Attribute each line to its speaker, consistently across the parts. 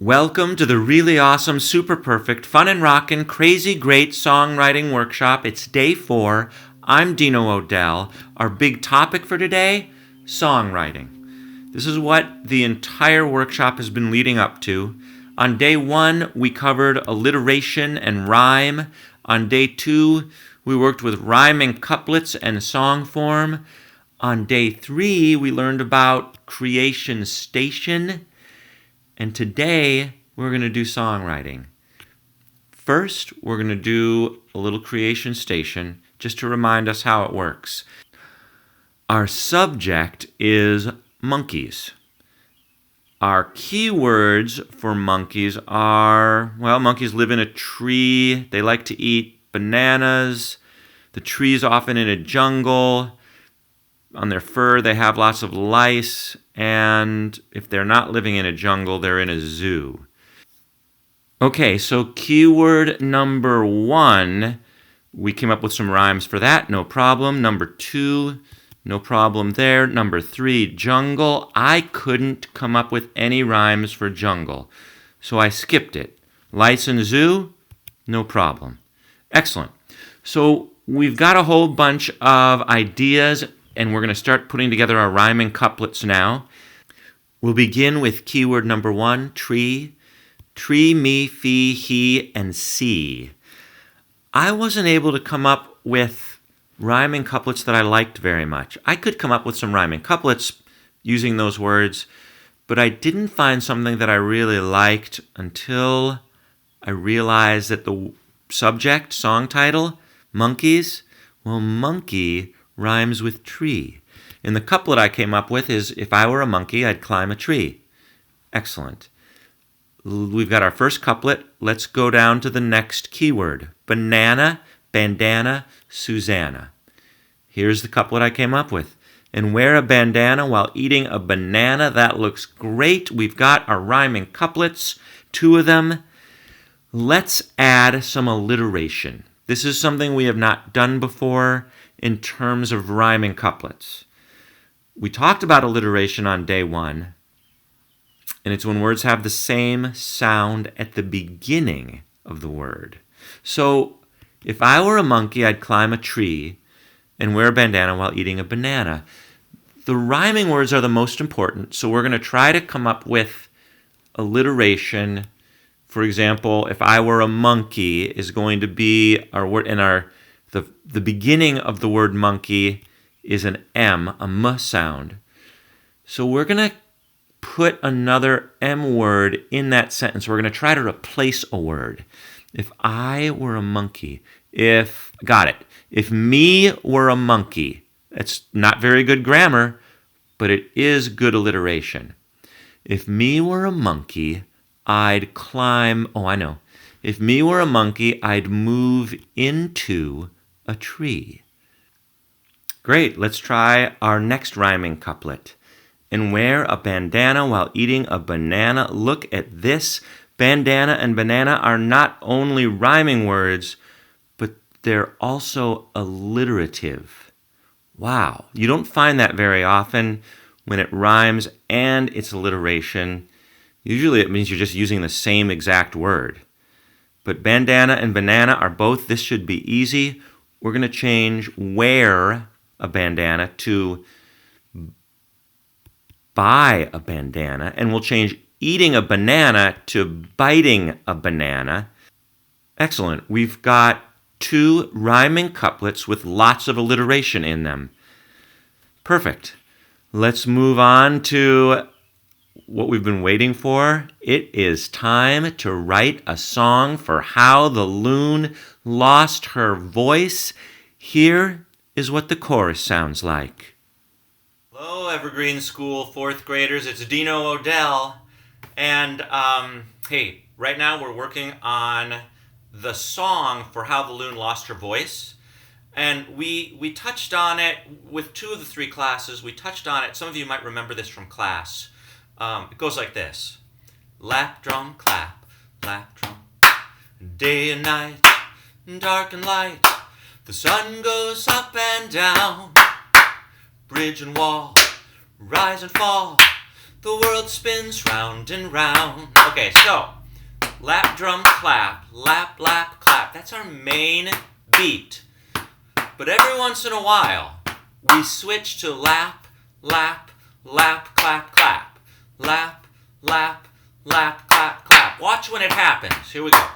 Speaker 1: Welcome to the really awesome, super perfect, fun and rockin', crazy great songwriting workshop. It's day 4. I'm Dino Odell. Our big topic for today, songwriting. This is what the entire workshop has been leading up to. On day 1, we covered alliteration and rhyme. On day 2, we worked with rhyming couplets and song form. On day 3, we learned about creation station. And today, we're going to do songwriting. First, we're going to do a little creation station just to remind us how it works. Our subject is monkeys. Our keywords for monkeys are, monkeys live in a tree. They like to eat bananas. The tree's often in a jungle. On their fur, they have lots of lice. And if they're not living in a jungle, they're in a zoo. Okay, so keyword number 1, we came up with some rhymes for that, no problem. Number 2, no problem there. Number 3, jungle. I couldn't come up with any rhymes for jungle, so I skipped it. Lice and zoo, no problem. Excellent. So we've got a whole bunch of ideas, and we're going to start putting together our rhyming couplets now. We'll begin with keyword number 1, tree. Tree, me, fee, he, and see. I wasn't able to come up with rhyming couplets that I liked very much. I could come up with some rhyming couplets using those words, but I didn't find something that I really liked until I realized that the subject, song title, monkeys, monkey rhymes with tree. And the couplet I came up with is, if I were a monkey, I'd climb a tree. Excellent. We've got our first couplet. Let's go down to the next keyword. Banana, bandana, Susanna. Here's the couplet I came up with. And wear a bandana while eating a banana. That looks great. We've got our rhyming couplets, 2 of them. Let's add some alliteration. This is something we have not done before in terms of rhyming couplets. We talked about alliteration on day 1, and it's when words have the same sound at the beginning of the word. So, if I were a monkey, I'd climb a tree and wear a bandana while eating a banana. The rhyming words are the most important, so we're going to try to come up with alliteration. For example, if I were a monkey is going to be our word, and the beginning of the word monkey is an M, a M sound. So we're going to put another M word in that sentence. We're going to try to replace a word. If I were a monkey, if me were a monkey, it's not very good grammar, but it is good alliteration. If me were a monkey, I'd climb, If me were a monkey, I'd move into a tree. Great, let's try our next rhyming couplet. And wear a bandana while eating a banana. Look at this. Bandana and banana are not only rhyming words, but they're also alliterative. Wow, you don't find that very often when it rhymes and it's alliteration. Usually it means you're just using the same exact word. But bandana and banana are both, this should be easy. We're going to change wear a bandana to buy a bandana, and we'll change eating a banana to biting a banana. Excellent. We've got 2 rhyming couplets with lots of alliteration in them. Perfect. Let's move on to what we've been waiting for. It is time to write a song for How the Loon Lost Her Voice. Here is what the chorus sounds like. Hello, Evergreen School 4th graders. It's Dino Odell. And, hey, right now we're working on the song for How the Loon Lost Her Voice. And we touched on it with 2 of the 3 classes. We touched on it. Some of you might remember this from class. It goes like this. Lap drum, clap, lap drum. Day and night, dark and light. The sun goes up and down. Bridge and wall, rise and fall. the world spins round and round. Okay, so lap, drum, clap, lap, lap, clap. That's our main beat. But every once in a while, we switch to lap, lap, lap, clap, clap. Lap, lap, lap, clap, clap. Watch when it happens. Here we go.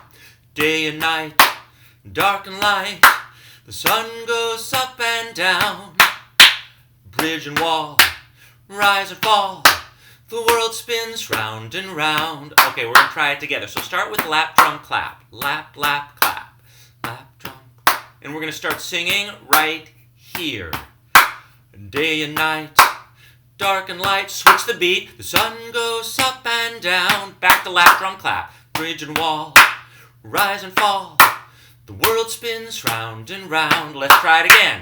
Speaker 1: Day and night, dark and light, the sun goes up and down. Bridge and wall, rise and fall, the world spins round and round. Okay, we're going to try it together. So start with lap, drum, clap. Lap, lap, clap. Lap, drum, clap. And we're going to start singing right here. Day and night, dark and light, switch the beat. The sun goes up and down. Back to lap, drum, clap. Bridge and wall, rise and fall, the world spins round and round. Let's try it again.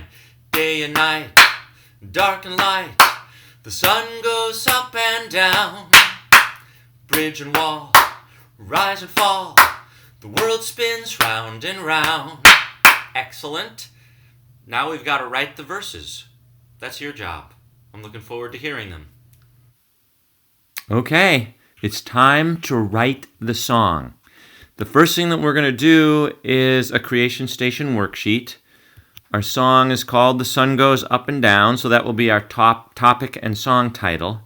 Speaker 1: Day and night, dark and light, the sun goes up and down. Bridge and wall, rise and fall, the world spins round and round. Excellent. Now we've got to write the verses. That's your job. I'm looking forward to hearing them. Okay, it's time to write the song. The first thing that we're going to do is a Creation Station worksheet. Our song is called The Sun Goes Up and Down, so that will be our top topic and song title.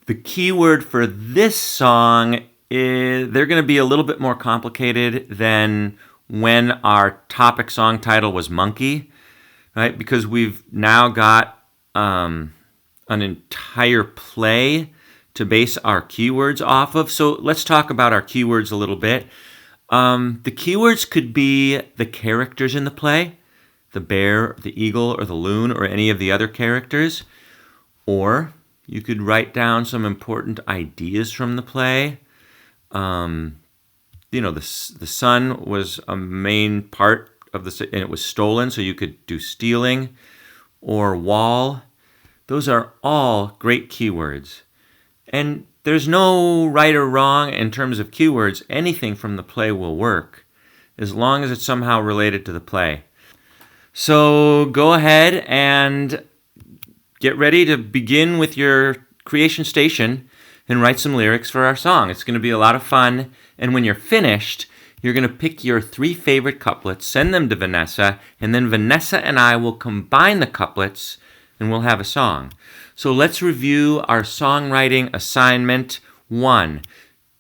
Speaker 1: The keyword for this song is, they're going to be a little bit more complicated than when our topic song title was Monkey, right? Because we've now got an entire play to base our keywords off of. So let's talk about our keywords a little bit. The keywords could be the characters in the play, the bear, the eagle, or the loon, or any of the other characters. Or you could write down some important ideas from the play. The sun was a main part of and it was stolen, so you could do stealing or wall. Those are all great keywords. And there's no right or wrong in terms of keywords. Anything from the play will work as long as it's somehow related to the play. So go ahead and get ready to begin with your Creation Station and write some lyrics for our song. It's going to be a lot of fun. And when you're finished, you're going to pick your 3 favorite couplets, send them to Vanessa, and then Vanessa and I will combine the couplets and we'll have a song. So let's review our songwriting assignment 1.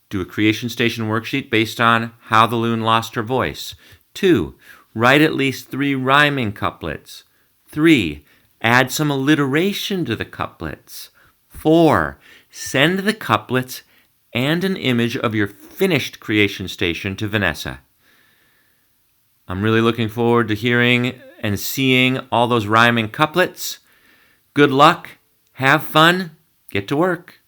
Speaker 1: Do a Creation Station worksheet based on How the Loon Lost Her Voice. 2. Write at least 3 rhyming couplets. 3. Add some alliteration to the couplets. 4. Send the couplets and an image of your finished Creation Station to Vanessa. I'm really looking forward to hearing and seeing all those rhyming couplets. Good luck, have fun, get to work.